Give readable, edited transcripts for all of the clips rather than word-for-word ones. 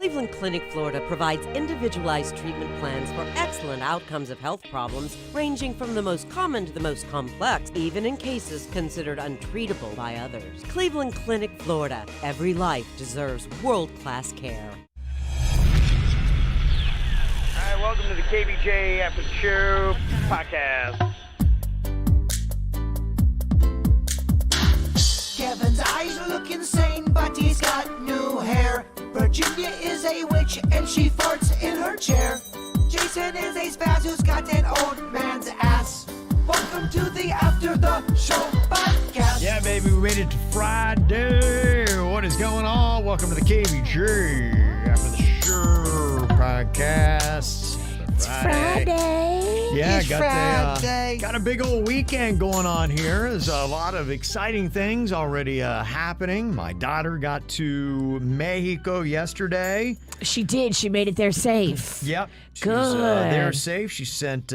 Cleveland Clinic, Florida provides individualized treatment plans for excellent outcomes of health problems ranging from the most common to the most complex, even in cases considered untreatable by others. Cleveland Clinic, Florida. Every life deserves world-class care. All right, welcome to the KVJ ATS Podcast. Kevin's eyes look insane, but he's got new hair. Virginia is a witch, and she farts in her chair. Jason is a spaz who's got an old man's ass. Welcome to the After the Show Podcast. Yeah, baby, we made it to Friday. What is going on? Welcome to the KVJ After the Show Podcast. It's Friday. Yeah, It's Friday. Got a big old weekend going on here. There's a lot of exciting things already happening. My daughter got to Mexico yesterday. She did. She made it there safe. Yep. She's Good. there safe. She sent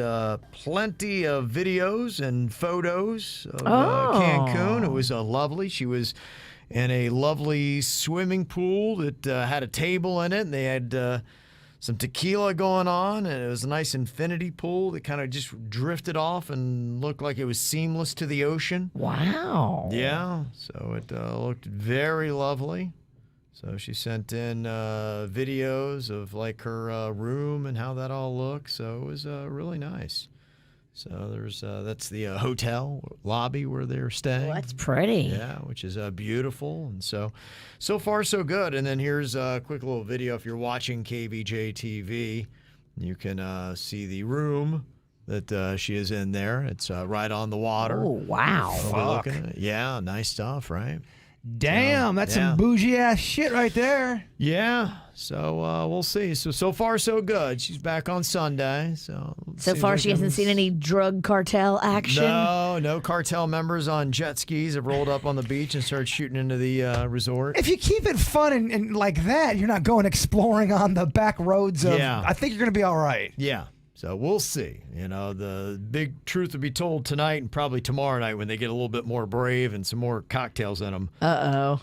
plenty of videos and photos of Cancun. It was lovely. She was in a lovely swimming pool that had a table in it, and they had some tequila going on, and it was a nice infinity pool that kind of just drifted off and looked like it was seamless to the ocean. Wow. Yeah, so it looked very lovely. So she sent in videos of like her room and how that all looked. So it was really nice. So there's that's the hotel lobby where they're staying. Well, that's pretty. Yeah, which is beautiful. And so far so good. And then here's a quick little video. If you're watching KVJ TV, you can see the room that she is in there. It's right on the water. Oh, wow. Overlooking it. Yeah, nice stuff, right? Damn, that's some bougie ass shit right there. Yeah. So we'll see. So far so good. She's back on Sunday. So far she hasn't seen any drug cartel action. No cartel members on jet skis have rolled up on the beach and started shooting into the resort. If you keep it fun and like that, you're not going exploring on the back roads of. Yeah. I think you're gonna be all right. Yeah. So we'll see. You know, the big truth will be told tonight and probably tomorrow night when they get a little bit more brave and some more cocktails in them. Uh-oh.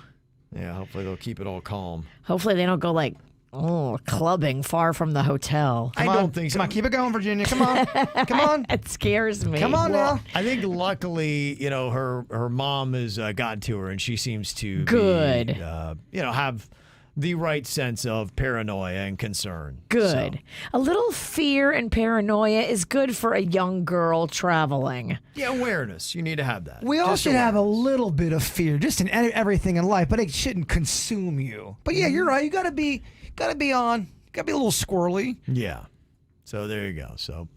Yeah, hopefully they'll keep it all calm. Hopefully they don't go like, clubbing far from the hotel. I don't think so. Come on, keep it going, Virginia. Come on. Come on. It scares me. Come on now. I think luckily, you know, her mom has gotten to her and she seems to Good. be, have the right sense of paranoia and concern. Good. So, A little fear and paranoia is good for a young girl traveling. yeah, awareness. You need to have that. We all Just should have a awareness. little bit of fear, just in everything in life, but it shouldn't consume you. But yeah, you're right. You gotta be a little squirrely. Yeah. So there you go. So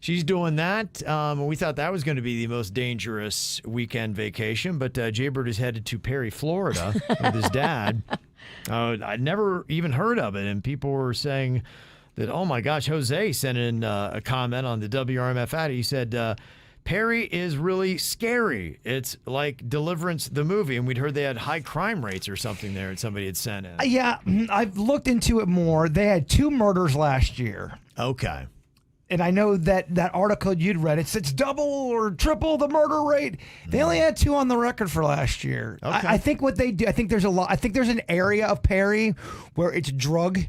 she's doing that. We thought that was going to be the most dangerous weekend vacation, but Jaybird is headed to Perry, Florida with his dad. I'd never even heard of it, and people were saying that, oh my gosh, Jose sent in a comment on the WRMF ad. He said, Perry is really scary. It's like Deliverance, the movie, and we'd heard they had high crime rates or something there, and somebody had sent in. Yeah, I've looked into it more. They had 2 murders last year. Okay. And I know that article you'd read, it's double or triple the murder rate. They only had 2 on the record for last year. Okay. I think what they do, I think there's an area of Perry where it's drug.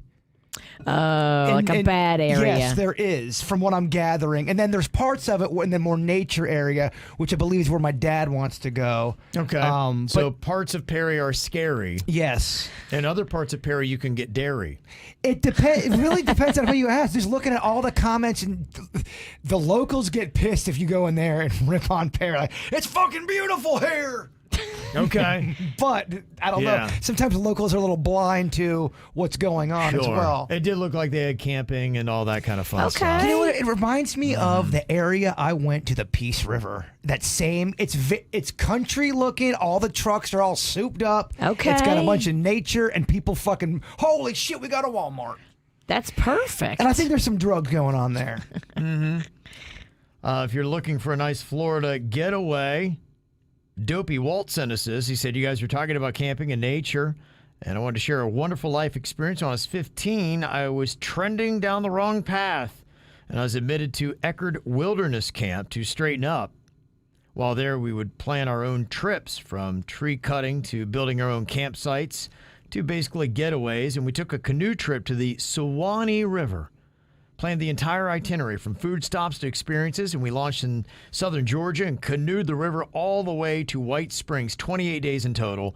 Like a bad area. Yes, there is, from what I'm gathering. And then there's parts of it in the more nature area, which I believe is where my dad wants to go. Okay. So parts of Perry are scary. Yes. And other parts of Perry, you can get dairy. It depends. It really depends on who you ask. Just looking at all the comments, and the locals get pissed if you go in there and rip on Perry. Like, it's fucking beautiful here. Okay. But I don't know. Sometimes locals are a little blind to what's going on as well. It did look like they had camping and all that kind of fun stuff. You know what? It reminds me of the area I went to, the Peace River. That same, it's country looking. All the trucks are all souped up. Okay. It's got a bunch of nature and people fucking, holy shit, we got a Walmart. That's perfect. And I think there's some drugs going on there. If you're looking for a nice Florida getaway, Dopey Walt sent us this. He said, you guys were talking about camping and nature, and I wanted to share a wonderful life experience. When I was 15, I was trending down the wrong path, and I was admitted to Eckerd Wilderness Camp to straighten up. While there, we would plan our own trips, from tree cutting to building our own campsites 2 basically getaways, and we took a canoe trip to the Suwannee River. Planned the entire itinerary from food stops to experiences, and we launched in southern Georgia and canoed the river all the way to White Springs, 28 days in total.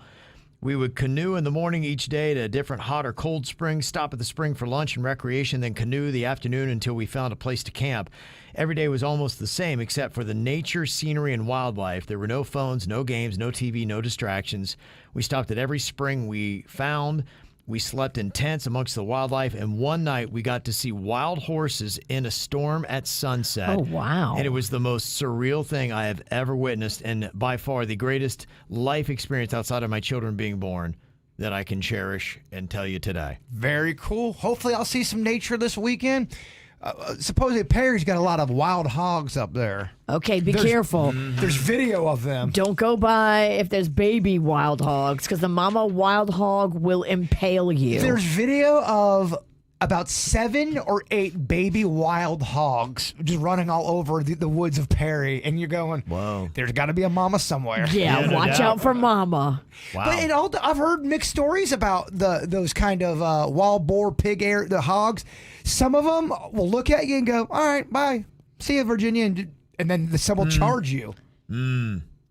We would canoe in the morning each day to a different hot or cold spring, stop at the spring for lunch and recreation, then canoe the afternoon until we found a place to camp. Every day was almost the same except for the nature, scenery, and wildlife. There were no phones, no games, no TV, no distractions. We stopped at every spring we found. We slept in tents amongst the wildlife, and one night we got to see wild horses in a storm at sunset. Oh, wow. And it was the most surreal thing I have ever witnessed, and by far the greatest life experience outside of my children being born that I can cherish and tell you today. Very cool. Hopefully I'll see some nature this weekend. Supposedly Perry's got a lot of wild hogs up there. Okay, be careful. There's video of them. Don't go by if there's baby wild hogs, because the mama wild hog will impale you. There's video of about 7 or 8 baby wild hogs just running all over the woods of Perry, and you're going, Whoa. There's got to be a mama somewhere. Yeah, no watch doubt. out for mama. Wow. But I've heard mixed stories about those kind of wild boar, the hogs. Some of them will look at you and go, all right, bye. See you, Virginia. And then some will charge you.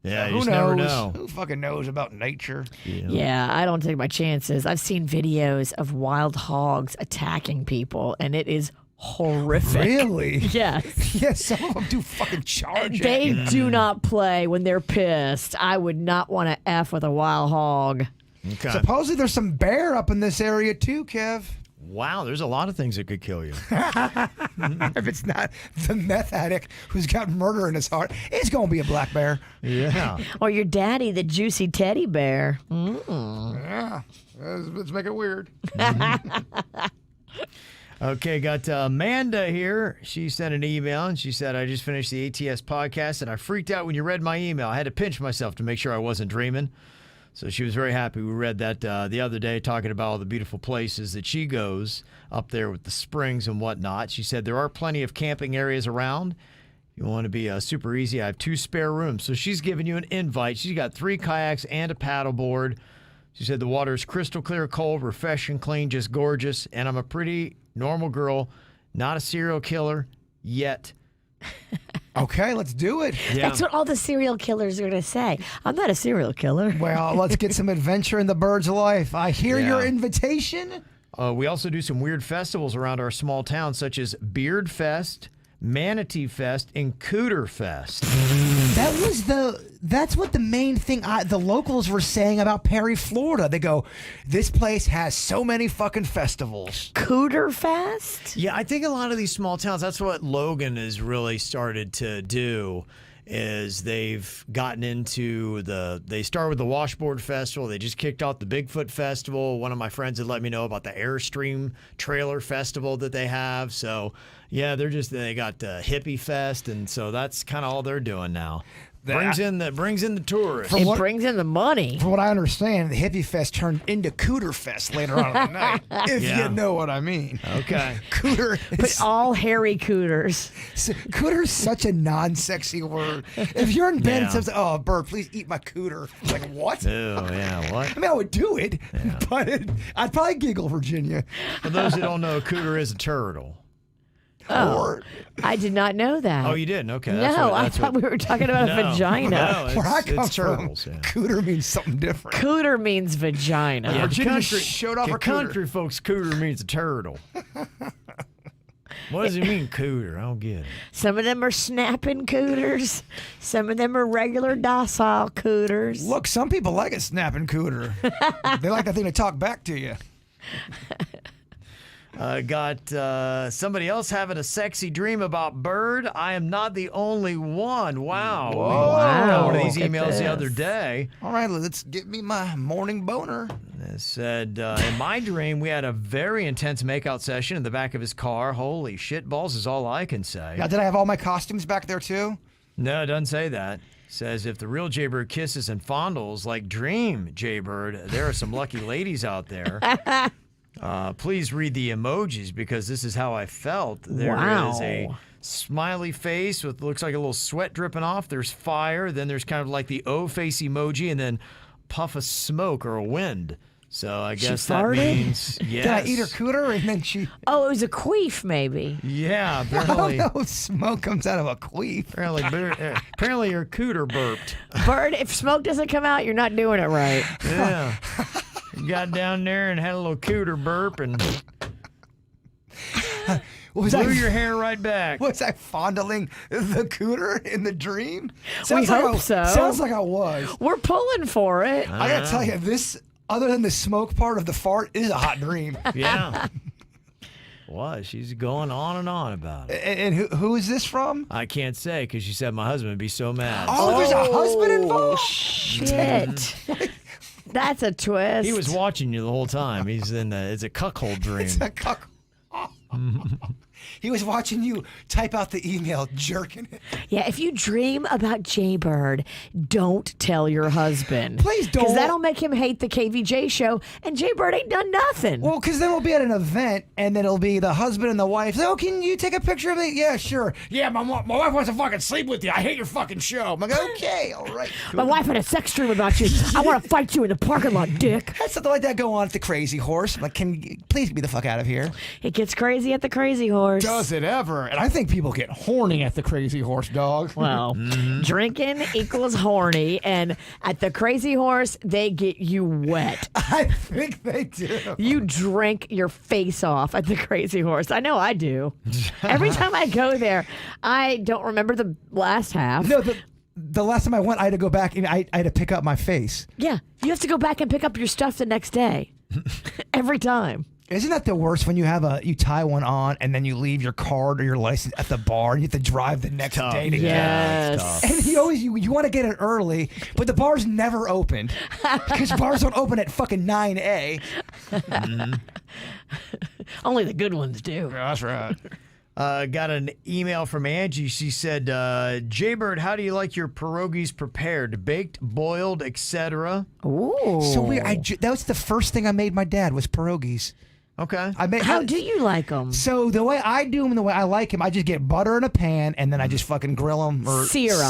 Yeah, you Who just knows? never know. Who fucking knows about nature? Yeah, I don't take my chances. I've seen videos of wild hogs attacking people, and it is horrific. Really? Yes. Yeah, some of them do fucking charge They at you. do not play when they're pissed. I would not want to F with a wild hog. Okay. Supposedly there's some bear up in this area too, Kev. Wow, there's a lot of things that could kill you. If it's not the meth addict who's got murder in his heart, it's going to be a black bear. Yeah. Or your daddy, the juicy teddy bear. Yeah. Let's make it weird. Okay, got Amanda here. She sent an email, and she said, I just finished the ATS podcast, and I freaked out when you read my email. I had to pinch myself to make sure I wasn't dreaming. So she was very happy. We read that the other day, talking about all the beautiful places that she goes up there with the springs and whatnot. She said there are plenty of camping areas around. You want to be super easy. I have 2 spare rooms. So she's giving you an invite. She's got 3 kayaks and a paddleboard. She said the water is crystal clear, cold, refreshing, clean, just gorgeous. And I'm a pretty normal girl, not a serial killer yet. Okay, let's do it. Yeah. That's what all the serial killers are going to say. I'm not a serial killer. Well, let's get some adventure in the bird's life. I hear Yeah. your invitation. We also do some weird festivals around our small town, such as Beard Fest, Manatee Fest, and Cooter Fest. That's what the main thing the locals were saying about Perry, Florida. They go, this place has so many fucking festivals. Cooter Fest? Yeah, I think a lot of these small towns, that's what Logan has really started to do, is they've gotten into they start with the Washboard Festival. They just kicked off the Bigfoot Festival. One of my friends had let me know about the Airstream Trailer Festival that they have. So, yeah, they got Hippie Fest, and so that's kind of all they're doing now. Brings in the tourists. It brings in the money. From what I understand, the Hippie Fest turned into Cooter Fest later on in the night, if Yeah. you know what I mean. Okay. Cooter But is, all hairy cooters. cooter is such a non-sexy word. If you're in bed and Yeah. says, "Oh, Bert, please eat my cooter," it's like, what? Oh, yeah, what? I mean, I would do it, but I'd probably giggle, Virginia. For those who don't know, a cooter is a turtle. Or I did not know that. Oh, you didn't? Okay. No, I thought we were talking about a vagina. No, where I it's come turtles. from, Yeah. cooter means something different. Cooter means vagina. Yeah, Virginia showed off the her cooter. country folks, cooter means a turtle. What does it mean, cooter? I don't get it. Some of them are snapping cooters. Some of them are regular docile cooters. Look, some people like a snapping cooter. They like that thing to talk back to you. Got somebody else having a sexy dream about Bird. I am not the only one. Wow. Whoa. We got one of these Look at emails the this. other day. All right, let's get me my morning boner. It said, in my dream, we had a very intense makeout session in the back of his car. Holy shit balls is all I can say. Now, did I have all my costumes back there too? No, it doesn't say that. Says if the real Jaybird kisses and fondles like Dream Jaybird, there are some lucky ladies out there. Please read the emojis because this is how I felt. There is a Wow. smiley face with looks like a little sweat dripping off. There's fire. Then there's kind of like the O face emoji, and then puff of smoke or a wind. So I She guess that farted? means yes. Did I eat her cooter and then she? Oh, it was a queef, maybe. Yeah, I don't apparently. know if smoke comes out of a queef. Apparently your cooter burped. Bird, if smoke doesn't come out, you're not doing it right. Yeah. You got down there and had a little cooter burp and Was blew I? your hair right back. Was I fondling the cooter in the dream? We hope so. Sounds like I was. We're pulling for it. I gotta tell you, this, other than the smoke part of the fart, is a hot dream. Yeah. What? She's going on and on about it. And who is this from? I can't say because she said my husband would be so mad. Oh, there's a husband involved? Shit. That's a twist. He was watching you the whole time. He's in it's a cuckold dream. It's a cuck. He was watching you type out the email, jerking it. Yeah, if you dream about Jaybird, don't tell your husband. Please don't. Because that'll make him hate the KVJ show, and Jaybird ain't done nothing. Well, because then we'll be at an event, and then it'll be the husband and the wife. Say, oh, can you take a picture of me? Yeah, sure. Yeah, my wife wants to fucking sleep with you. I hate your fucking show. I'm like, okay, all right. My wife had a sex dream about you. I want to fight you in the parking lot, dick. Had something like that go on at the Crazy Horse. I'm like, can you please get me the fuck out of here? It gets crazy at the Crazy Horse. Does it ever? And I think people get horny at the Crazy Horse, dog. Well, drinking equals horny, and at the Crazy Horse, they get you wet. I think they do. You drink your face off at the Crazy Horse. I know I do. Every time I go there, I don't remember the last half. No, the last time I went, I had to go back and I had to pick up my face. Yeah, you have to go back and pick up your stuff the next day. Every time. Isn't that the worst when you tie one on and then you leave your card or your license at the bar and you have to drive the next day to Yes. get it? And you want to get it early, but the bar's never opened because bars don't open at fucking 9A. Only the good ones do. That's right. Got an email from Angie. She said, Jaybird, how do you like your pierogies prepared? Baked, boiled, etc.? Ooh. So weird. That was the first thing I made my dad was pierogies. Okay. How do you like them? So the way I do them and the way I like them, I just get butter in a pan and then I just fucking grill them or Sear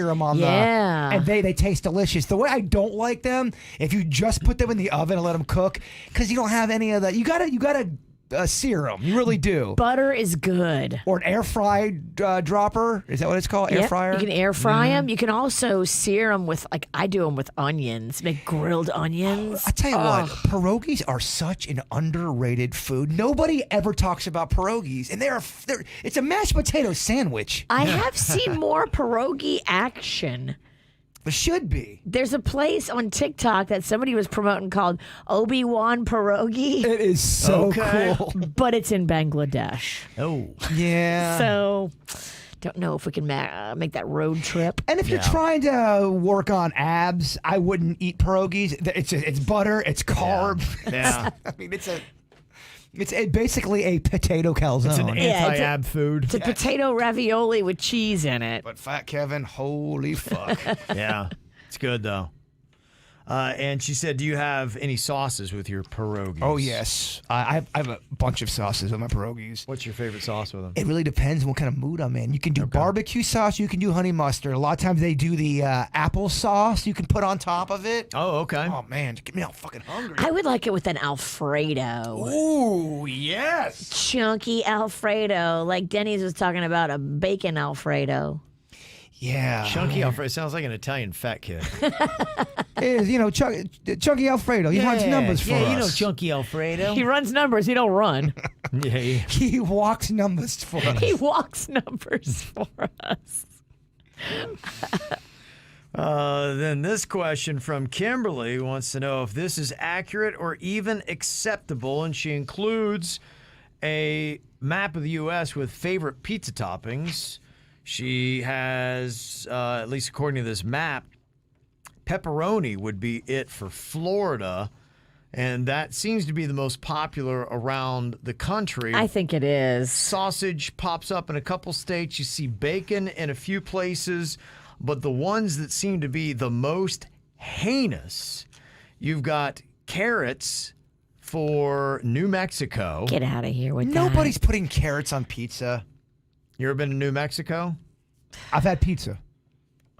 'em. on Yeah. and they taste delicious. The way I don't like them, if you just put them in the oven and let them cook, because you don't have any of that. You gotta sear them. You really do. Butter is good. Or an air fried dropper. Is that what it's called? Air Yep, fryer. You can air fry them. You can also sear them with, like, I do them with onions. Make grilled onions. I tell you what, pierogies are such an underrated food. Nobody ever talks about pierogies, and it's a mashed potato sandwich. I have seen more pierogi action. It should be. There's a place on TikTok that somebody was promoting called Obi-Wan Pierogi, It is so Okay. cool. but it's in Bangladesh. Oh. Yeah. So, don't know if we can make that road trip. And if you're trying to work on abs, I wouldn't eat pierogies. It's butter, it's carb. Yeah. I mean, it's basically a potato calzone. It's an Yeah, anti-ab food. It's a potato ravioli with cheese in it. But Fat Kevin, holy fuck. Yeah. It's good, though. And she said, do you have any sauces with your pierogies? Oh, yes. I have a bunch of sauces with my pierogies. What's your favorite sauce with them? It really depends on what kind of mood I'm in. You can do barbecue sauce. You can do honey mustard. A lot of times they do the apple sauce you can put on top of it. Oh, okay. Oh, man. Get me all fucking hungry. I would like it with an Alfredo. Ooh, yes. Chunky Alfredo. Like Denny's was talking about a bacon Alfredo. Yeah. Chunky Alfredo. Sounds like an Italian fat kid. It is, Chunky Alfredo. He runs numbers for us. Chunky Alfredo. He runs numbers. He don't run. Yeah. He walks numbers for us. He walks numbers for us. Then this question from Kimberly wants to know if this is accurate or even acceptable, and she includes a map of the U.S. with favorite pizza toppings. She has, at least according to this map, pepperoni would be it for Florida, and that seems to be the most popular around the country. I think it is. Sausage pops up in a couple states. You see bacon in a few places, but the ones that seem to be the most heinous, you've got carrots for New Mexico. Get out of here with Nobody's putting carrots on pizza. You ever been to New Mexico? I've had pizza.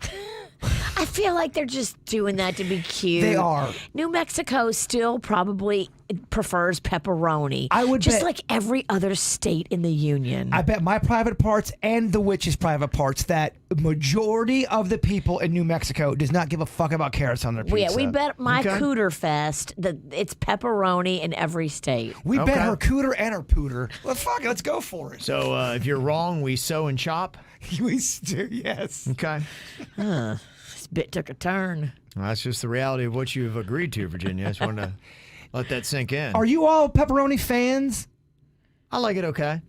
that. I feel like they're just doing that to be cute. They are. New Mexico still probably prefers pepperoni. I would just bet- like every other state in the union. I bet my private parts and the witch's private parts that majority of the people in New Mexico does not give a fuck about carrots on their pizza. Yeah, we bet my Okay. Cooter Fest that it's pepperoni in every state. We bet Okay. her cooter and her pooter. Well, fuck it, let's go for it. So if you're wrong, we sew and chop. Yes. Okay. This bit took a turn. Well, that's just the reality of what you've agreed to, Virginia. I just wanted to let that sink in. Are you all pepperoni fans? I like it okay.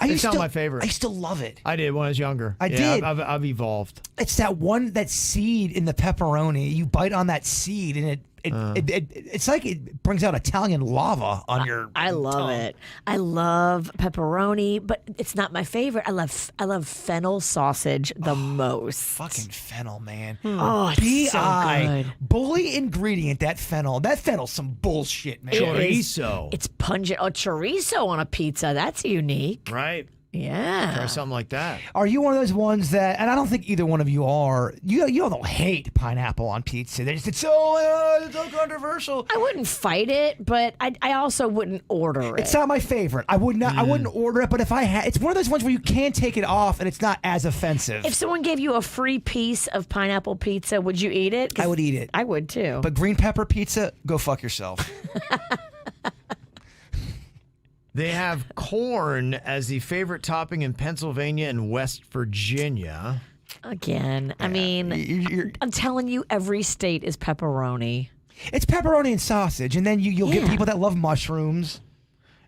It's It's not my favorite. I still love it. I did when I was younger. I Yeah, did. I've evolved. It's that seed in the pepperoni. You bite on that seed, and it's like it brings out Italian lava on your. I love tongue. it. I love pepperoni, but it's not my favorite. I love fennel sausage the most. Fucking fennel, man. Oh, it's so B.I. good. Bully ingredient, that fennel. That fennel's some bullshit, man. It is- Chorizo. It's pungent. Oh, chorizo on a pizza. That's unique. Right. Try Yeah. something like that. Are you one of those ones that, and I don't think either one of you are, you don't hate pineapple on pizza. It's so controversial. I wouldn't fight it, but I also wouldn't order it. It's not my favorite. I wouldn't order it, but if I had, it's one of those ones where you can take it off and it's not as offensive. If someone gave you a free piece of pineapple pizza, would you eat it? 'Cause I would eat it. I would too. But green pepper pizza, go fuck yourself. They have corn as the favorite topping in Pennsylvania and West Virginia. Again, I mean, I'm telling you, every state is pepperoni. It's pepperoni and sausage, and then you'll get Yeah. people that love mushrooms.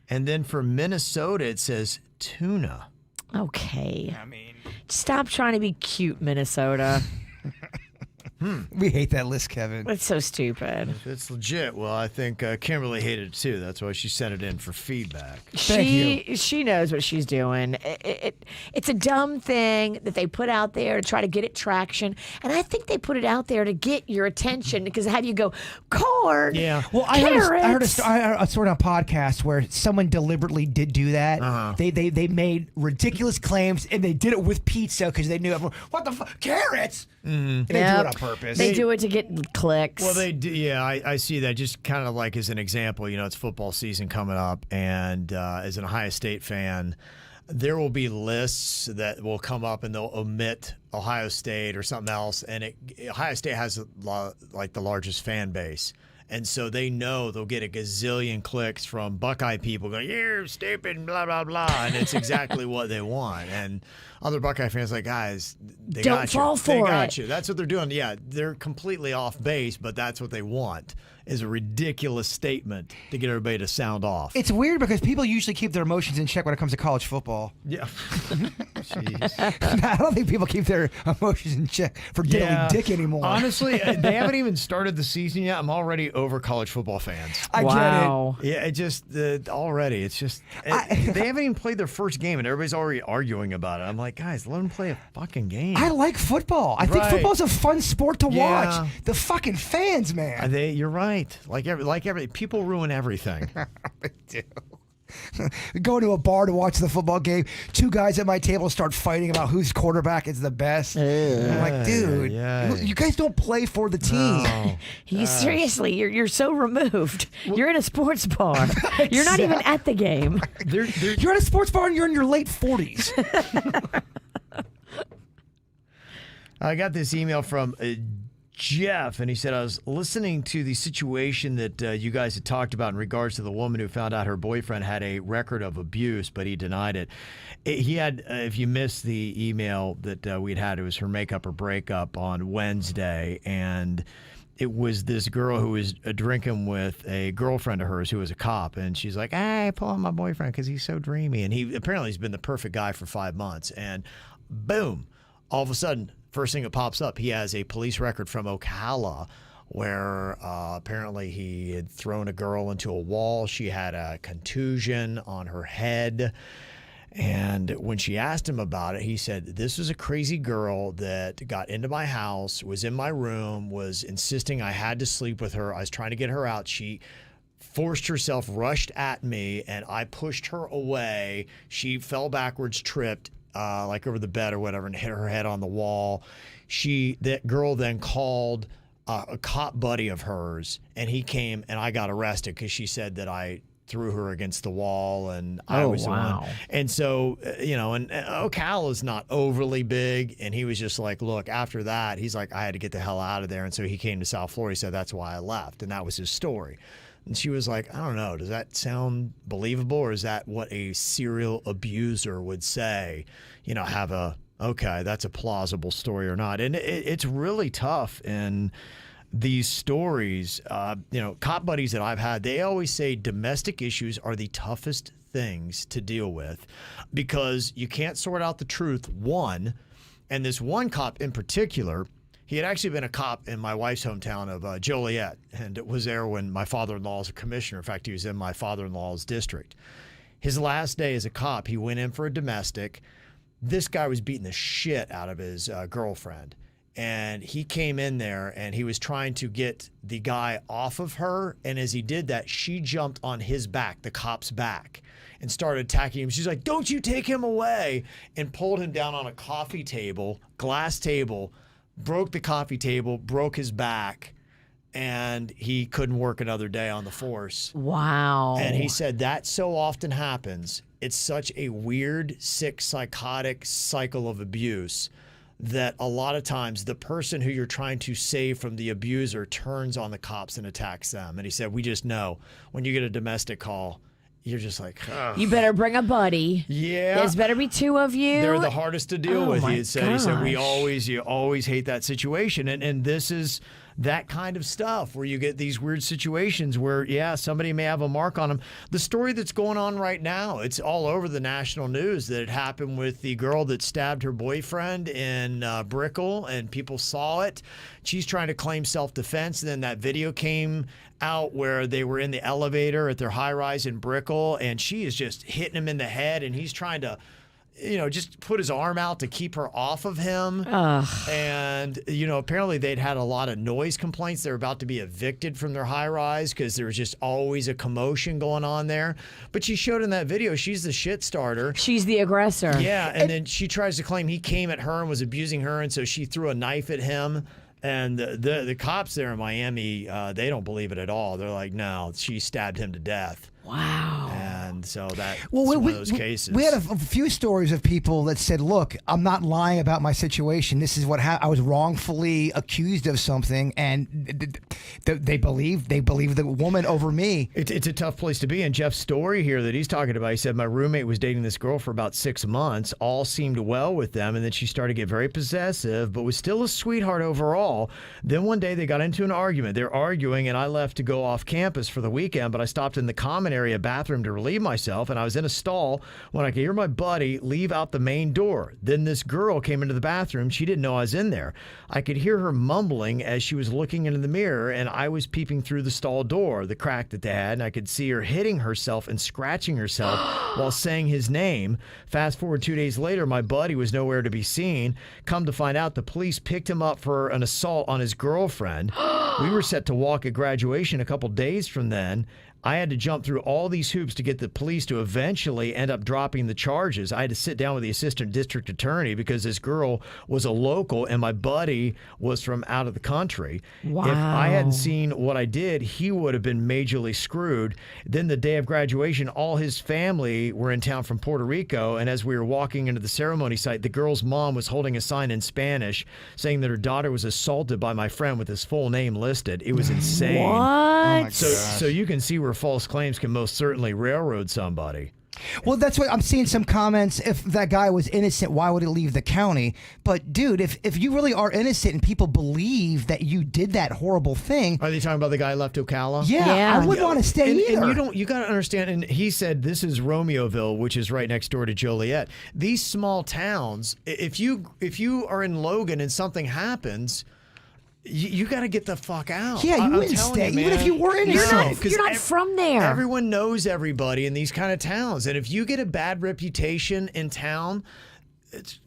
And then for Minnesota, it says tuna. Okay. I mean, Stop trying to be cute, Minnesota. we hate that list, Kevin. That's so stupid. If it's legit, well, I think Kimberly hated it too. That's why she sent it in for feedback. She knows what she's doing. It's a dumb thing that they put out there to try to get it traction, and I think they put it out there to get your attention because have you go corn? Yeah. Well, I heard carrots. a story on a podcast where someone deliberately did do that. They made ridiculous claims and they did it with pizza because they knew everyone. What the fuck? Carrots? And they do it on purpose. They do it to get clicks. Well, they do. Yeah, I see that. Just kind of like as an example, it's football season coming up, and as an Ohio State fan, there will be lists that will come up and they'll omit Ohio State or something else, and Ohio State has like the largest fan base. And so they know they'll get a gazillion clicks from Buckeye people going, "You're stupid," blah, blah, blah. And it's exactly what they want. And other Buckeye fans are like, guys, they Don't got you. fall They for got it. you. That's what they're doing. Yeah, they're completely off base, but that's what they want is a ridiculous statement to get everybody to sound off. It's weird because people usually keep their emotions in check when it comes to college football. Yeah. Jeez. I don't think people keep their emotions in check for diddly dick anymore. Honestly, they haven't even started the season yet. I'm already over college football fans. I wow. Yeah, it just already. It's just they haven't even played their first game, and everybody's already arguing about it. I'm like, guys, let them play a fucking game. I like football. I think Right. football's a fun sport to Yeah. watch. The fucking fans, man. You're right. Like every people ruin everything. Go to a bar to watch the football game. Two guys at my table start fighting about whose quarterback is the best. I'm like, dude, you guys don't play for the team. No. You seriously, you're so removed. You're in a sports bar. You're not even at the game. You're at a sports bar and you're in your late 40s. I got this email from Jeff, and he said, I was listening to the situation that you guys had talked about in regards to the woman who found out her boyfriend had a record of abuse, but he denied it. He had, if you missed the email that we'd had, it was her makeup or breakup on Wednesday, and it was this girl who was drinking with a girlfriend of hers who was a cop, and she's like, I pull on my boyfriend because he's so dreamy, and he apparently has been the perfect guy for 5 months, and boom, all of a sudden, first thing that pops up, he has a police record from Ocala where apparently he had thrown a girl into a wall. She had a contusion on her head. And when she asked him about it, he said, this was a crazy girl that got into my house, was in my room, was insisting I had to sleep with her. I was trying to get her out. She forced herself, rushed at me, and I pushed her away. She fell backwards, tripped, like over the bed or whatever, and hit her head on the wall. That girl then called a cop buddy of hers, and he came, and I got arrested because she said that I threw her against the wall, and I was the one. And so, and Ocala is not overly big, and he was just like, look, after that, he's like, I had to get the hell out of there. And so he came to South Florida. He said, that's why I left. And that was his story. And she was like, I don't know, does that sound believable, or is that what a serial abuser would say? Okay, that's a plausible story or not. And it's really tough in these stories. Cop buddies that I've had, they always say domestic issues are the toughest things to deal with because you can't sort out the truth, one. And this one cop in particular, he had actually been a cop in my wife's hometown of Joliet, and it was there when my father-in-law was a commissioner. In fact, he was in my father-in-law's district. His last day as a cop, he went in for a domestic. This guy was beating the shit out of his girlfriend. And he came in there and he was trying to get the guy off of her. And as he did that, she jumped on his back, the cop's back, and started attacking him. She's like, don't you take him away, and pulled him down on a coffee table, glass table, broke the coffee table, broke his back, and he couldn't work another day on the force. Wow. And he said that so often happens. It's such a weird, sick, psychotic cycle of abuse that a lot of times the person who you're trying to save from the abuser turns on the cops and attacks them. And he said, we just know when you get a domestic call, you're just like, ugh. You better bring a buddy. Yeah. There's better be two of you. They're the hardest to deal with. My He said, gosh. you always hate that situation. And this is that kind of stuff where you get these weird situations where, somebody may have a mark on them. The story that's going on right now, it's all over the national news that it happened with the girl that stabbed her boyfriend in Brickell, and people saw it. She's trying to claim self-defense. And then that video came out where they were in the elevator at their high-rise in Brickell, and she is just hitting him in the head, and he's trying to just put his arm out to keep her off of him. Ugh. And, apparently they'd had a lot of noise complaints. They were about to be evicted from their high rise because there was just always a commotion going on there. But she showed in that video, she's the shit starter. She's the aggressor. Yeah. And then she tries to claim he came at her and was abusing her. And so she threw a knife at him. And the cops there in Miami, they don't believe it at all. They're like, no, she stabbed him to death. Wow. And so that's Well, one of those cases. We had a few stories of people that said, look, I'm not lying about my situation. This is what I was wrongfully accused of something, and they believe the woman over me. It's a tough place to be. And Jeff's story here that he's talking about, he said, my roommate was dating this girl for about 6 months. All seemed well with them. And then she started to get very possessive, but was still a sweetheart overall. Then one day they got into an argument. They're arguing, and I left to go off campus for the weekend, but I stopped in the common area bathroom to relieve myself, and I was in a stall when I could hear my buddy leave out the main door. Then this girl came into the bathroom. She didn't know I was in there. I could hear her mumbling as she was looking into the mirror, and I was peeping through the stall door, the crack that they had, and I could see her hitting herself and scratching herself while saying his name. Fast forward 2 days later, my buddy was nowhere to be seen. Come to find out, the police picked him up for an assault on his girlfriend. We were set to walk at graduation a couple days from then. I had to jump through all these hoops to get the police to eventually end up dropping the charges. I had to sit down with the assistant district attorney because this girl was a local and my buddy was from out of the country. Wow. If I hadn't seen what I did, he would have been majorly screwed. Then the day of graduation, all his family were in town from Puerto Rico, and as we were walking into the ceremony site, the girl's mom was holding a sign in Spanish saying that her daughter was assaulted by my friend with his full name listed. It was insane. What? So you can see where false claims can most certainly railroad somebody. Well, that's what I'm seeing some comments. If that guy was innocent, why would he leave the county? But dude, if you really are innocent and people believe that you did that horrible thing, Are they talking about the guy left Ocala? yeah, I wouldn't want to stay either. And you got to understand, and he said this is Romeoville, which is right next door to Joliet. These small towns, if you are in Logan and something happens, you got to get the fuck out. Yeah, you I'm wouldn't telling stay, you, even man. if you were innocent. You're not from there. Everyone knows everybody in these kind of towns. And if you get a bad reputation in town,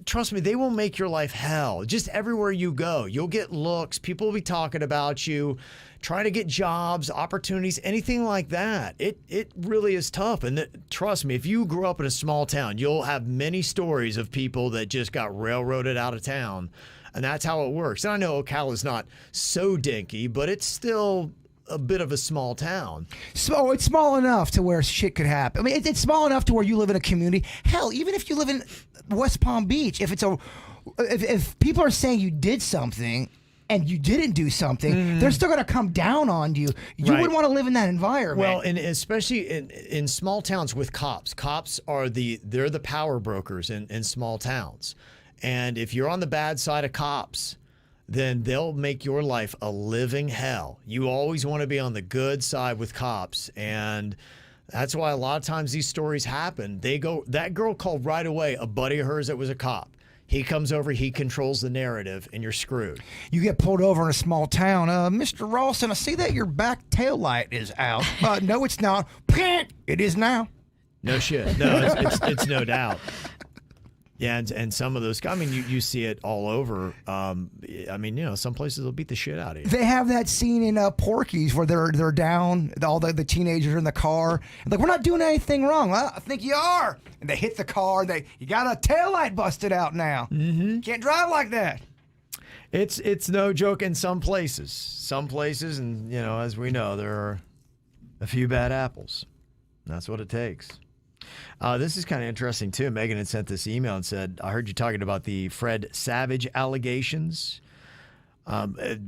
trust me, they will make your life hell. Just everywhere you go, you'll get looks. People will be talking about you, trying to get jobs, opportunities, anything like that. It really is tough. And trust me, if you grew up in a small town, you'll have many stories of people that just got railroaded out of town. And that's how it works. And I know Ocala's not so dinky, but it's still a bit of a small town. So it's small enough to where shit could happen. I mean, it's small enough to where you live in a community. Hell, even if you live in West Palm Beach, if people are saying you did something and you didn't do something, they're still going to come down on you. You wouldn't want to live in that environment. Well, and especially in small towns with cops. Cops are they're the power brokers in small towns. And if you're on the bad side of cops, then they'll make your life a living hell. You always want to be on the good side with cops. And that's why a lot of times these stories happen. That girl called right away a buddy of hers that was a cop. He comes over, he controls the narrative, and you're screwed. You get pulled over in a small town. Mr. Ralston, I see that your back tail light is out. No, it's not. It is now. No shit. No, it's no doubt. Yeah, and some of those, I mean, you see it all over. I mean, you know, some places will beat the shit out of you. They have that scene in Porky's where they're down, all the teenagers are in the car. Like, we're not doing anything wrong. Well, I think you are. And they hit the car. You got a taillight busted out now. Mm-hmm. Can't drive like that. It's no joke in some places. Some places, and, you know, as we know, there are a few bad apples. That's what it takes. This is kind of interesting, too. Megan had sent this email and said, I heard you talking about the Fred Savage allegations,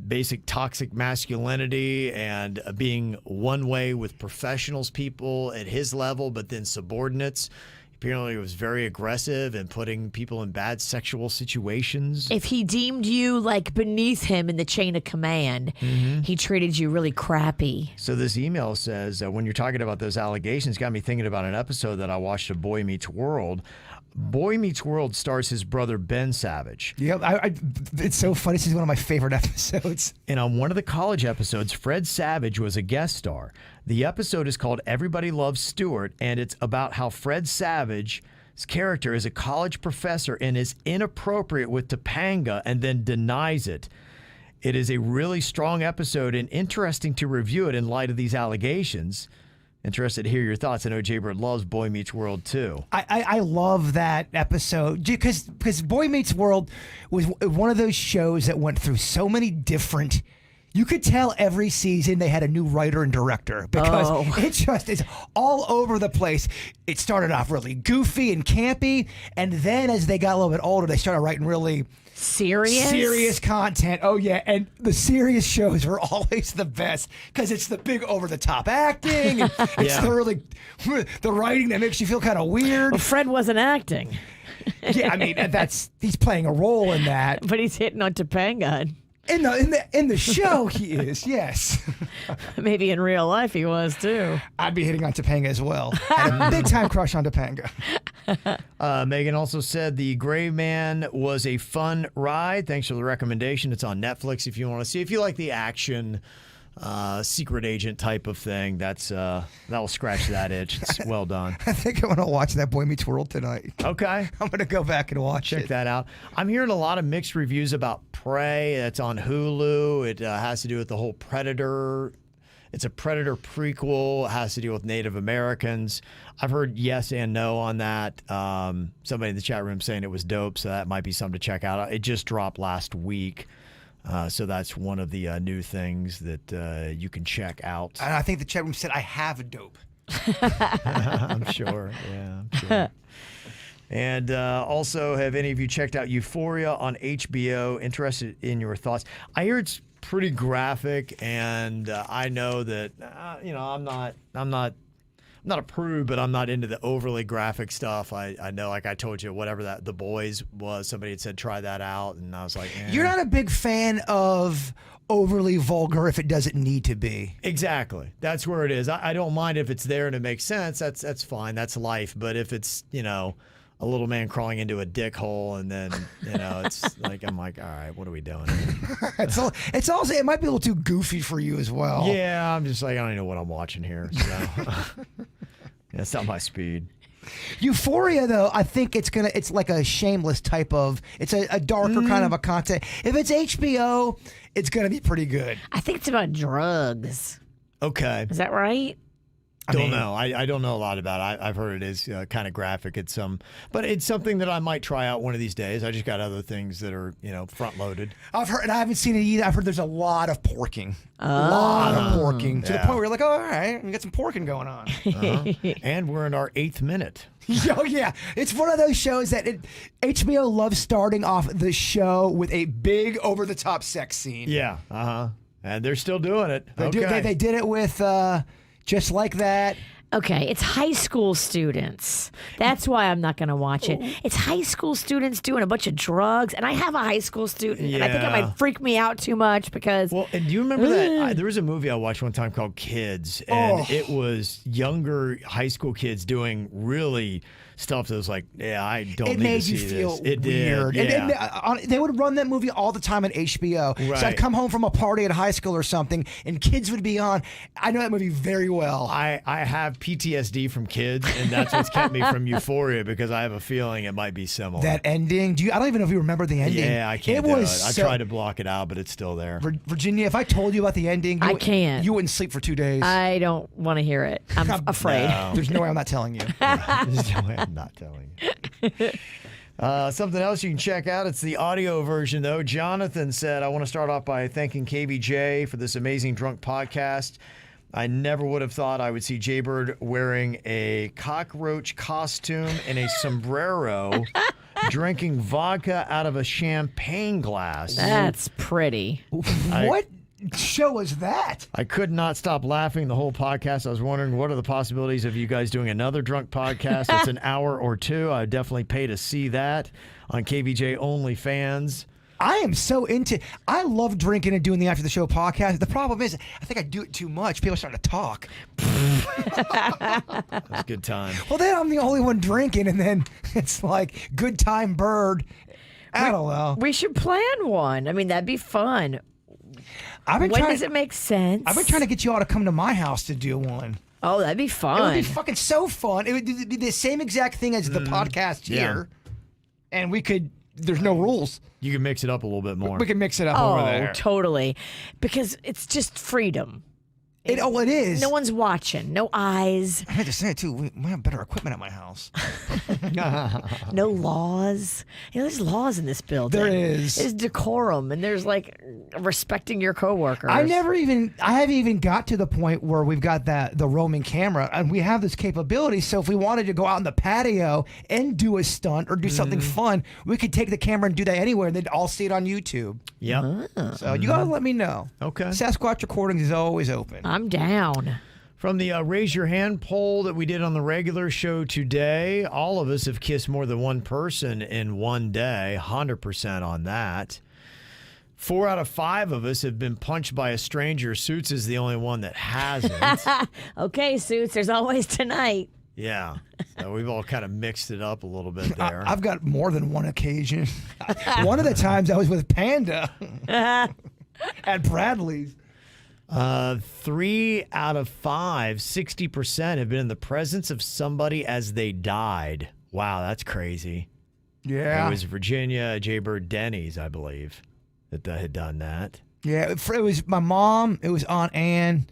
basic toxic masculinity and being one way with professionals, people at his level, but then subordinates. Apparently, was very aggressive and putting people in bad sexual situations. If he deemed you like beneath him in the chain of command, he treated you really crappy. So this email says, when you're talking about those allegations, got me thinking about an episode that I watched of Boy Meets World. Boy Meets World stars his brother Ben Savage. Yep, it's so funny. This is one of my favorite episodes. And on one of the college episodes, Fred Savage was a guest star. The episode is called Everybody Loves Stuart, and it's about how Fred Savage's character is a college professor and is inappropriate with Topanga and then denies it. It is a really strong episode and interesting to review it in light of these allegations. Interested to hear your thoughts. I know Jay Bird loves Boy Meets World, too. I love that episode because Boy Meets World was one of those shows that went through so many different... You could tell every season they had a new writer and director because it just is all over the place. It started off really goofy and campy, and then as they got a little bit older, they started writing really... Serious content. Oh, yeah. And the serious shows are always the best because it's the big over-the-top acting. And it's the writing that makes you feel kind of weird. Well, Fred wasn't acting. Yeah, I mean, he's playing a role in that. But he's hitting on Topanga. In the show, he is, yes. Maybe in real life he was, too. I'd be hitting on Topanga as well. I had a big-time crush on Topanga. Megan also said the Gray Man was a fun ride. Thanks for the recommendation. It's on Netflix if you want to see. If you like the action, secret agent type of thing, that'll scratch that itch. It's well done. I think I'm going to watch that Boy Meets World tonight. Okay. I'm going to go back and watch it. Check that out. I'm hearing a lot of mixed reviews about Prey. That's on Hulu. It has to do with the whole Predator. It's a Predator prequel. It has to do with Native Americans. I've heard yes and no on that. Somebody in the chat room saying it was dope, so that might be something to check out. It just dropped last week. So that's one of the new things that you can check out. And I think the chat room said, I have a dope. I'm sure. Yeah, I'm sure. And also, have any of you checked out Euphoria on HBO? Interested in your thoughts. I hear it's pretty graphic, and I know that I'm not a prude, but I'm not into the overly graphic stuff. I know, like I told you, whatever that The Boys was, somebody had said try that out, and I was like, You're not a big fan of overly vulgar if it doesn't need to be. Exactly. That's where it is. I don't mind if it's there and it makes sense. That's fine. That's life. But if it's, a little man crawling into a dick hole, and then, it's like, I'm like, all right, what are we doing here? It's also, it might be a little too goofy for you as well. Yeah, I'm just like, I don't even know what I'm watching here. So. It's not my speed. Euphoria, though, I think it's like a shameless type of. It's a darker kind of a content. If it's HBO, it's gonna be pretty good. I think it's about drugs. Okay. Is that right? Don't know. I don't know a lot about it. I've heard it is kind of graphic. But it's something that I might try out one of these days. I just got other things that are front loaded. I've heard, and I haven't seen it either. I've heard there's a lot of porking. A lot of porking to the point where you're like, oh, all right, we got some porking going on. And we're in our 8th minute. Oh yeah, it's one of those shows that HBO loves starting off the show with a big over the top sex scene. Yeah. And they're still doing it. They did it with. Just like that. Okay, it's high school students. That's why I'm not going to watch it. It's high school students doing a bunch of drugs, and I have a high school student, and I think it might freak me out too much because... Well, and do you remember that? There was a movie I watched one time called Kids, and it was younger high school kids doing really stuff that was like, I don't need to see this. It made you feel it weird. Did, yeah. And they would run that movie all the time on HBO. Right. So I'd come home from a party at high school or something, and Kids would be on. I know that movie very well. I have PTSD from Kids, and that's what's kept me from Euphoria because I have a feeling it might be similar. That ending. I don't even know if you remember the ending. Yeah, I can't do it. I tried to block it out, but it's still there. Virginia, if I told you about the ending, I can't. You wouldn't sleep for 2 days. I don't want to hear it. I'm afraid. No. There's no way I'm not telling you. There's no way I'm not telling you. Something else you can check out. It's the audio version, though. Jonathan said, I want to start off by thanking KVJ for this amazing drunk podcast. I never would have thought I would see Jaybird wearing a cockroach costume and a sombrero, drinking vodka out of a champagne glass. That's pretty. What show is that? I could not stop laughing the whole podcast. I was wondering, what are the possibilities of you guys doing another drunk podcast? It's an hour or two. I'd definitely pay to see that on KVJ OnlyFans. I am so into. I love drinking and doing the after the show podcast. The problem is, I think I do it too much. People start to talk. That's a good time. Well, then I'm the only one drinking, and then it's like good time bird. I don't know. We should plan one. I mean, that'd be fun. When does it make sense? I've been trying to get you all to come to my house to do one. Oh, that'd be fun. It would be fucking so fun. It would be the same exact thing as the podcast here, and we could. There's no rules. You can mix it up a little bit more. We can mix it up over there. Oh, totally. Because it's just freedom. It is. No one's watching. No eyes. I had to say it too. We have better equipment at my house. No laws. There's laws in this building. There is. There's decorum, and there's like respecting your coworkers. I haven't even got to the point where we've got the roaming camera, and we have this capability. So if we wanted to go out on the patio and do a stunt or do something fun, we could take the camera and do that anywhere, and they'd all see it on YouTube. Yep. So you gotta let me know. Okay. Sasquatch Recordings is always open. I'm down. From the Raise Your Hand poll that we did on the regular show today, all of us have kissed more than one person in one day, 100% on that. 4 out of 5 of us have been punched by a stranger. Suits is the only one that hasn't. Okay, Suits, there's always tonight. Yeah. So we've all kind of mixed it up a little bit there. I've got more than one occasion. One of the times I was with Panda at Bradley's. 3 out of 5, 60% have been in the presence of somebody as they died. Wow, that's crazy. Yeah. It was Virginia, Jaybird, Denny's, I believe, that had done that. Yeah, it was my mom, it was Aunt Ann,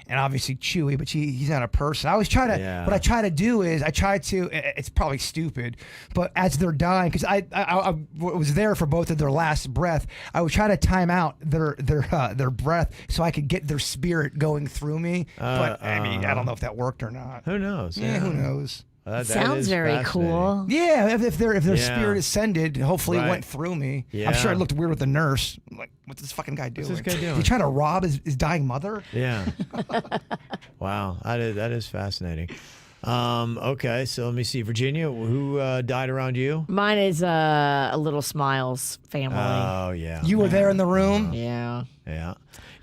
and obviously Chewy, but he's not a person. I always try to, what I try to do is, it's probably stupid, but as they're dying, because I was there for both of their last breath, I would try to time out their breath so I could get their spirit going through me. But I mean, I don't know if that worked or not. Who knows? Yeah, who knows? That sounds very cool. Yeah, if their spirit ascended, hopefully it went through me. Yeah. I'm sure it looked weird with the nurse. I'm like, what's this fucking guy doing? What's this guy doing? Is he trying to rob his dying mother? Yeah. Wow, that is fascinating. Okay, so let me see. Virginia, who died around you? Mine is a Little Smiles family. Oh, yeah. You were there in the room? Yeah. Yeah.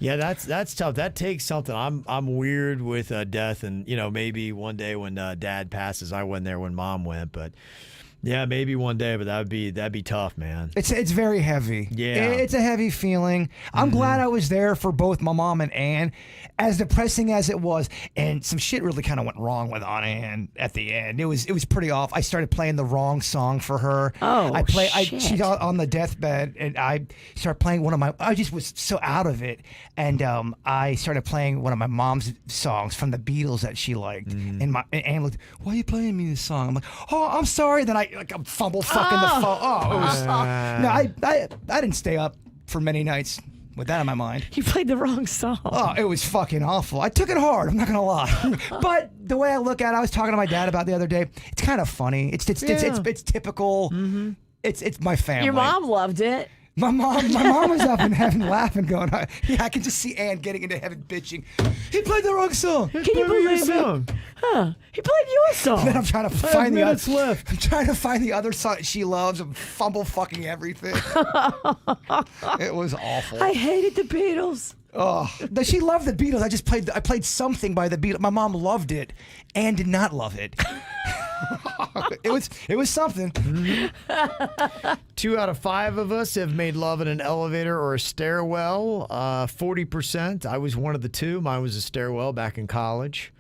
Yeah, that's tough. That takes something. I'm weird with death, and maybe one day when Dad passes, I wasn't there when Mom went, but Yeah, maybe one day, but that'd be tough, man. It's very heavy. Yeah. It's a heavy feeling. I'm glad I was there for both my mom and Ann, as depressing as it was. And some shit really kind of went wrong with Aunt Ann at the end. It was pretty off. I started playing the wrong song for her. Oh, shit. She's on the deathbed, and I started playing I just was so out of it. And I started playing one of my mom's songs from the Beatles that she liked. And Ann looked, why are you playing me this song? I'm like, oh, I'm sorry. Then I fumble fucking the phone. Oh, it was, no, I didn't stay up for many nights with that on my mind. You played the wrong song. Oh, it was fucking awful. I took it hard. I'm not gonna lie. But the way I look at it, I was talking to my dad about the other day. It's kind of funny. It's typical. It's my family. Your mom loved it. My mom was up in heaven laughing, going, yeah, I can just see Ann getting into heaven bitching. He played the wrong song. Can you believe it? Huh? He played your song. Then I'm trying to find the other. I'm trying to find the other song she loves and fumble fucking everything. It was awful. I hated the Beatles. Oh, she loved the Beatles. I played something by the Beatles. My mom loved it and did not love it. It was something. 2 out of 5 of us have made love in an elevator or a stairwell. 40%. I was one of the 2. Mine was a stairwell back in college.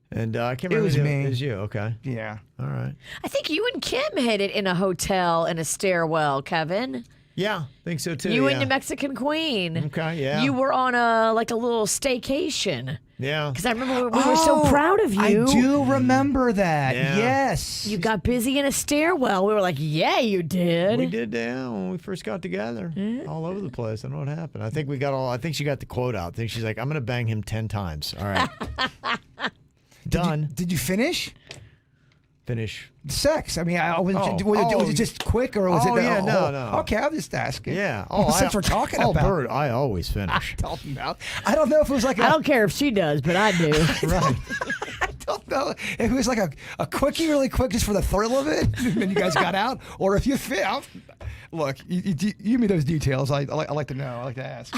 And I can't remember. It was me. It was you. Okay. Yeah. All right. I think you and Kim hit it in a hotel in a stairwell, Kevin. Yeah, think so too. You and the Mexican Queen. Okay, yeah. You were on a little staycation. Yeah. Because I remember we were so proud of you. I do remember that. Yeah. Yes. You got busy in a stairwell. We were like, yeah, you did. We did, yeah, when we first got together. All over the place. I don't know what happened. I think she got the quote out. I think she's like, I'm going to bang him 10 times. All right. Done. Did you finish? Finish. Sex. I mean, was it just quick or was it? Yeah, no. Okay, I'm just asking. Yeah. Since we're talking about. Bert, I always finish. I don't know if it was like I don't care if she does, but I do. Right. I don't know if it was like a quickie really quick just for the thrill of it, and then you guys got out, or if you fit. Look, you give me those details. I like to know. I like to ask.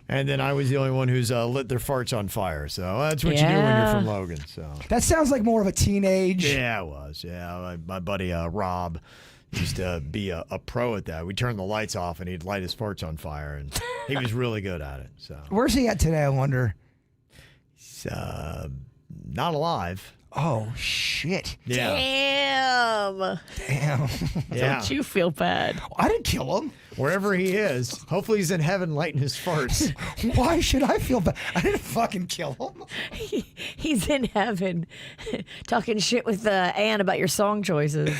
And then I was the only one who's lit their farts on fire. So that's what you do when you're from Logan. So that sounds like more of a teenage. Yeah, it was. Yeah, my buddy Rob used to be a pro at that. We'd turn the lights off and he'd light his farts on fire, and he was really good at it. So where's he at today? I wonder. He's not alive. Oh shit! Yeah. Damn. Yeah. Don't you feel bad? I didn't kill him. Wherever he is, hopefully he's in heaven lighting his farts. Why should I feel bad? I didn't fucking kill him. He's in heaven, talking shit with Ann about your song choices.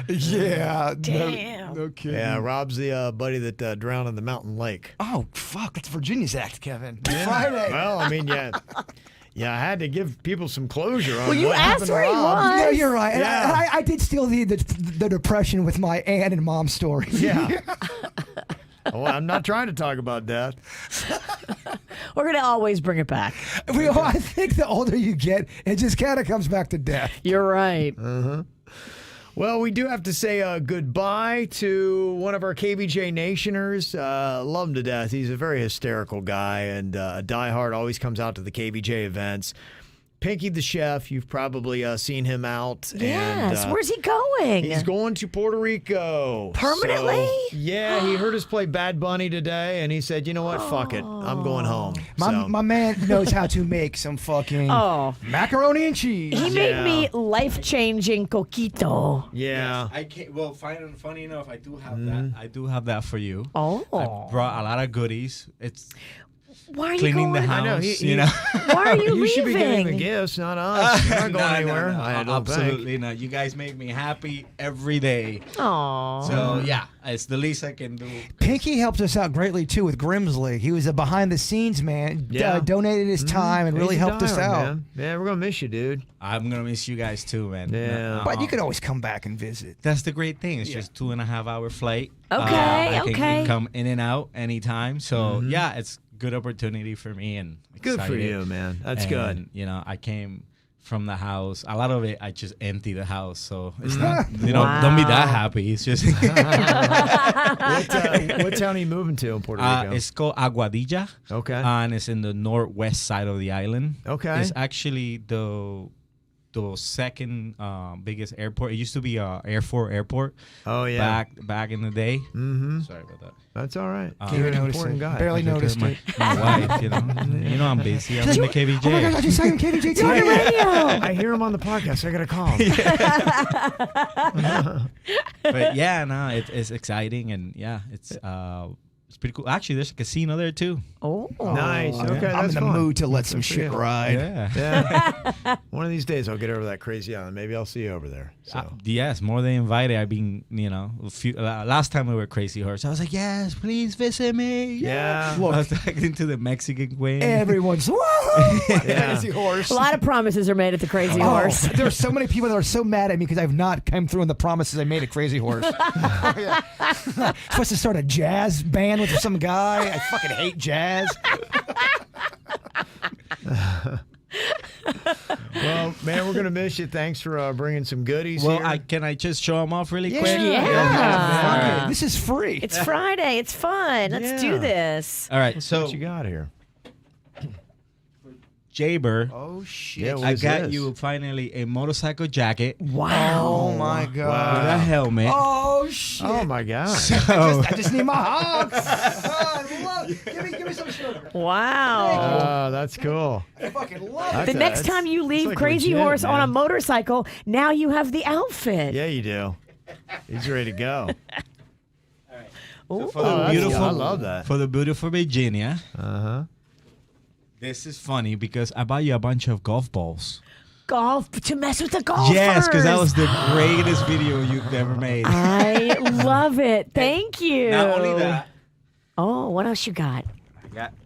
Yeah. Damn. No kidding. Yeah, Rob's the buddy that drowned in the mountain lake. Oh fuck! That's Virginia's act, Kevin. Friday. Well, I mean, yeah. Yeah, I had to give people some closure on Well, you what asked happened to where he Rob. was. No, you're right. Yeah. And I did steal the depression with my aunt and mom story. Yeah. Well, I'm not trying to talk about death. We're going to always bring it back. I think the older you get, it just kind of comes back to death. You're right. Well, we do have to say goodbye to one of our KVJ Nationers. Love him to death. He's a very hysterical guy and a diehard, always comes out to the KVJ events. Pinky the Chef, you've probably seen him out. Yes. And, Where's he going? He's going to Puerto Rico. Permanently? So, yeah, he heard us play Bad Bunny today, and he said, you know what, fuck it. I'm going home. My man knows how to make some fucking macaroni and cheese. He made me life-changing coquito. Yeah. I can't. Well, funny enough, I do have that. I do have that for you. Oh. I brought a lot of goodies. It's Why are you cleaning going? the house. I know, you know. Why are you You leaving? should be getting the gifts, not us. We're not going anywhere. I don't Absolutely not. You guys make me happy every day. Aww. So yeah, it's the least I can do. Pinky helped us out greatly too with Grimsley. He was a behind-the-scenes man. Yeah. Donated his time and really He's a helped us diehard, out. man. Yeah, we're going to miss you, dude. I'm gonna miss you guys too, man. Yeah. But you can always come back and visit. That's the great thing. It's just 2.5 hour flight. Okay, I okay. can come in and out anytime. So yeah, it's good opportunity for me and Good for excited. you, man. That's And, good. You know, I came from the house. A lot of it, I just empty the house. So it's not, you know, don't be that happy. It's just. What town are you moving to in Puerto Rico? It's called Aguadilla. Okay. And it's in the northwest side of the island. Okay. It's actually the the second biggest airport. It used to be Air Force Airport. Oh yeah. Back in the day. Mm-hmm. Sorry about that. That's all right. You're You're an noticing. important guy. Barely noticed my, it. my wife, you know I'm busy. I'm in the KVJ. Oh my gosh, I just saw you on KVJ TV. I hear him on the podcast. I gotta call him. But yeah, no, it's exciting, and yeah, it's pretty cool. Actually, there's a casino there too. Oh, Nice. Okay, that's I'm in the fun. mood to let some shit ride. Yeah. Yeah. One of these days I'll get over that crazy island. Maybe I'll see you over there. So. Yes, more than invited. I've been, last time we were Crazy Horse, I was like, yes, please visit me. Yeah. I was talking to the Mexican queen. Everyone's whoa, Crazy Horse. a lot of promises are made at the Crazy Horse. There are so many people that are so mad at me because I've not come through on the promises I made at Crazy Horse. Supposed to start a jazz band with some guy. I fucking hate jazz. Well, man, we're gonna miss you. Thanks for bringing some goodies Well, here. can I just show them off really quick? Yeah. Fuck it. This is free. It's Friday. It's fun. Let's do Yeah. this. All right, so what you got here? Jaber, Oh shit. Yeah, what I is got this? you finally a motorcycle jacket with Wow. Oh my god. a helmet. Oh shit. Oh my God. I just need my hogs. I love it. Give me some sugar. Wow. Oh, that's cool. I fucking love it. That's The next time you leave like Crazy legit, Horse on a man. motorcycle, now you have the outfit. Yeah, you do. He's ready to go. So for Oh, the that's- beautiful, I love that. For the beautiful Virginia, Uh-huh. this is funny because I bought you a bunch of golf balls. Golf to mess with the golfers. Yes, because that was the greatest video you've ever made. I love it. Thank you. Not only that, Oh, what else you got?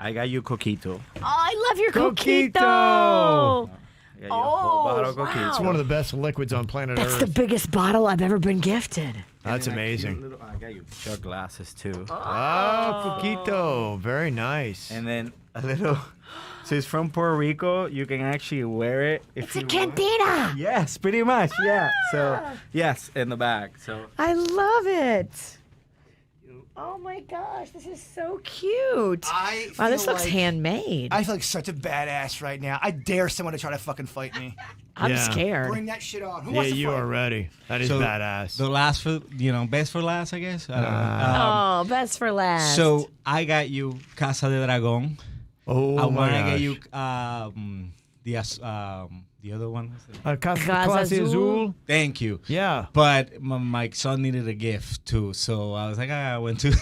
I got you coquito. Oh, I love your Coquito. coquito. I got you a Oh, whole bottle of coquito. It's one of the best liquids on planet That's Earth. the biggest bottle I've ever been gifted. That's amazing. I got you shot glasses too. Oh, Coquito. Very nice. And then a little. So it's from Puerto Rico. You can actually wear it. If It's a you cantina. Yes, pretty much. Yeah. So yes, in the back. So I love it. Oh my gosh, this is so cute. Wow, this looks handmade. I feel like such a badass right now. I dare someone to try to fucking fight me. I'm Yeah. scared. Bring that shit on. Who Yeah, wants to you fight? are ready. That is badass. The last for, best for last, I guess. I don't know. Oh, best for last. So I got you Casa de Dragon. oh, I my want to gosh. get you the other one. Casa Casa Azul. Azul. Thank you. Yeah. But my son needed a gift too, so I was like, I went to.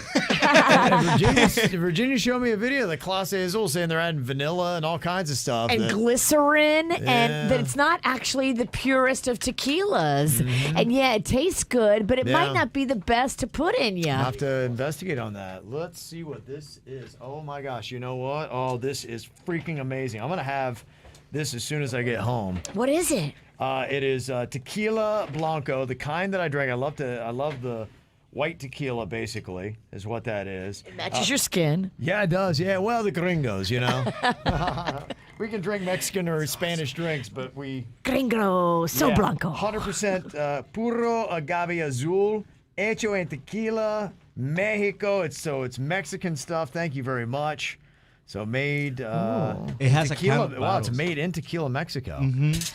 Virginia showed me a video of the Clase Azul saying they're adding vanilla and all kinds of stuff. and that- glycerin, Yeah. and that it's not actually the purest of tequilas. And yeah, it tastes good, but it might Yeah. not be the best to put in you. I'll have to investigate on that. Let's see what this is. Oh my gosh, you know what? Oh, this is freaking amazing. I'm going to have this as soon as I get home. What is it? It is Tequila Blanco, the kind that I drank. I love the white tequila, basically, is what that is. It matches your skin. Yeah, it does. Yeah, well, the gringos, you know. We can drink Mexican or Spanish drinks, but we... Gringo, so Yeah, blanco. 100% puro agave azul, hecho en tequila, Mexico. It's Mexican stuff. Thank you very much. So made It has a tequila. can of Wow, it's bottles. made in Tequila, Mexico.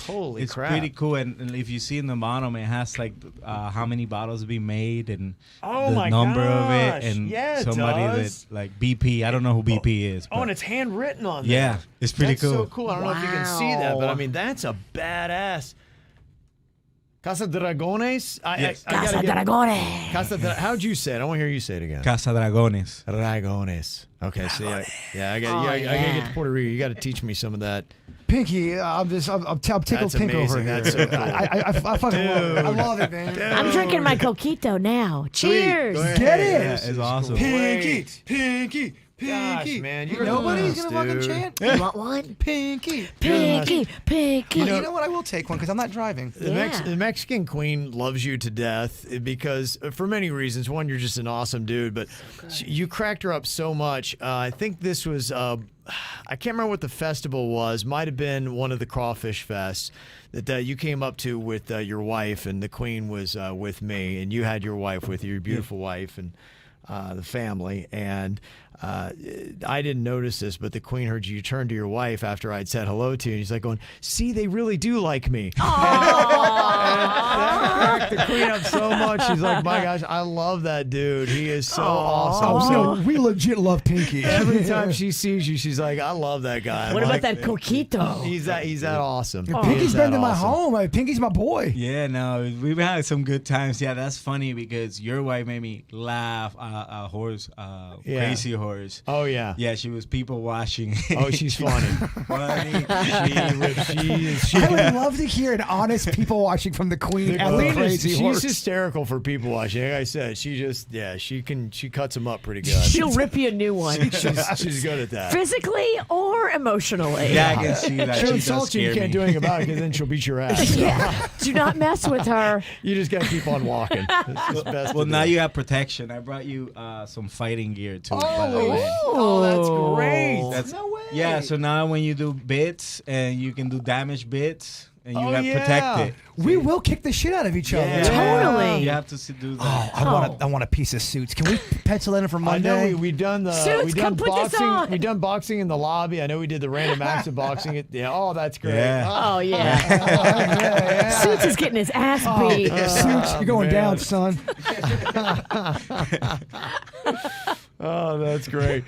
Holy It's crap! pretty cool, and if you see in the bottom, it has like how many bottles be made and Oh the my number gosh. of it, and Yeah, it somebody does. that like BP. I don't know who BP is. Oh, and but- it's handwritten on there. Yeah, it's pretty That's cool. so cool. I don't know if you can see that, but I Wow. mean, that's a badass. Casa Dragones? Yes. I gotta Casa get- Dragones. How'd you say it? I want to hear you say it again. Casa Dragones. Dragones. Okay, see, I gotta get to Puerto Rico. You got to teach me some of that. Pinky, I'm tickled That's pink over amazing. here. That's so cool. I fucking love it. I love it, man. I'm drinking my coquito now. Cheers. Go ahead. Get it. Yeah, it's awesome. Pinky, pinky, Gosh, pinky. man, you're Nobody's nuts, gonna fucking dude. chant. You want one? Pinky. Pinky, pinky. You know what? I will take one because I'm not driving. Yeah. The Mexican queen loves you to death because, for many reasons. One, you're just an awesome dude, but you cracked her up so much. I think this was, I can't remember what the festival was. Might have been one of the crawfish fests that you came up to with your wife, and the queen was with me, and you had your wife with you, your beautiful wife, and the family. And I didn't notice this, but the Queen heard you turn to your wife after I'd said hello to you, and he's like going, see, they really do like me. And that cracked the Queen up so much. She's like, my gosh, I love that dude. He is so awesome. Oh, no, we legit love Pinky. Every time she sees you, she's like, I love that guy. What I'm about like, that coquito? He's that awesome. He Pinky's is been that to my awesome. home. Pinky's my boy. Yeah, no, we've had some good times. Yeah, that's funny because your wife made me laugh. Crazy horse. Oh, yeah. Yeah, she was people watching. Oh, she's funny. Funny. I would love to hear an honest people watching from the Queen at the Crazy She's Horse. hysterical for people watching. Like I said, she cuts them up pretty good. She'll rip you a new one. She's good at that. Physically or emotionally. Yeah, I can see that. She'll She insult does you. You scare can't me. do anything about it because then she'll beat your ass. So Yeah. Do not mess with her. you just got to keep on walking. It's just best Well, to now do. you have protection. I brought you some fighting gear too. by the way. Oh, that's great. That's, No way. Yeah, so now when you do bits and you can do damage bits and you Oh, have yeah. protected. We will kick the shit out of each other. Yeah. Totally. You have to do that. Oh, I want a piece of Suits. Can we pencil that in for I Monday? know we done the Suits, we come done put this boxing. on. We done boxing in the lobby. I know we did the random acts of boxing. Yeah. Oh, that's great. Yeah. Oh, yeah. Suits is getting his ass beat. Suits, you're going man. down, son. Oh, that's great.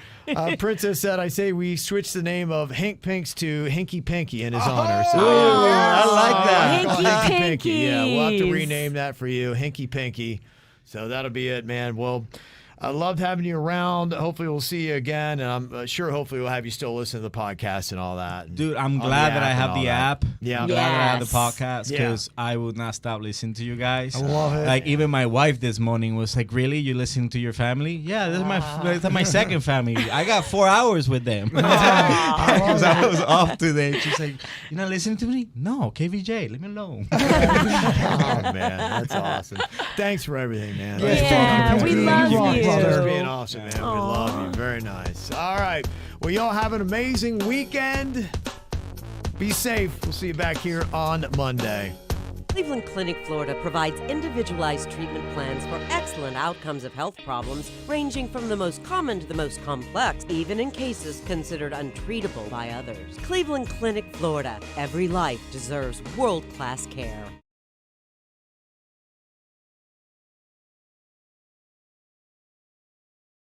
Princess said, I say we switch the name of Hank Pinks to Hinky Pinky in his honor. So, I like that. Hinky Pinky. Yeah, we'll have to Pinkies. rename that for you, Hinky Pinky. So that'll be it, man. Well, I loved having you around. Hopefully we'll see you again. And I'm sure hopefully we'll have you still listen to the podcast and all that. Dude, I'm On glad the that I app have and all the that. app. Yeah. I'm glad that I have the Yes. podcast Yeah. because I would not stop listening to you guys. I love it. Like even my wife this morning was like, "Really, you listen to your family?" Yeah, that's my second family. I got 4 hours with them because I was off today. She's like, "You're not listening to me?" No, KVJ, leave me alone. Oh, man. That's awesome. Thanks for everything, man. Yeah, we love rock, you. Thanks for brother. being awesome, man. We love you. Very nice. All right. Well, y'all have an amazing weekend. Be safe. We'll see you back here on Monday. Cleveland Clinic, Florida provides individualized treatment plans for excellent outcomes of health problems, ranging from the most common to the most complex, even in cases considered untreatable by others. Cleveland Clinic, Florida. Every life deserves world-class care.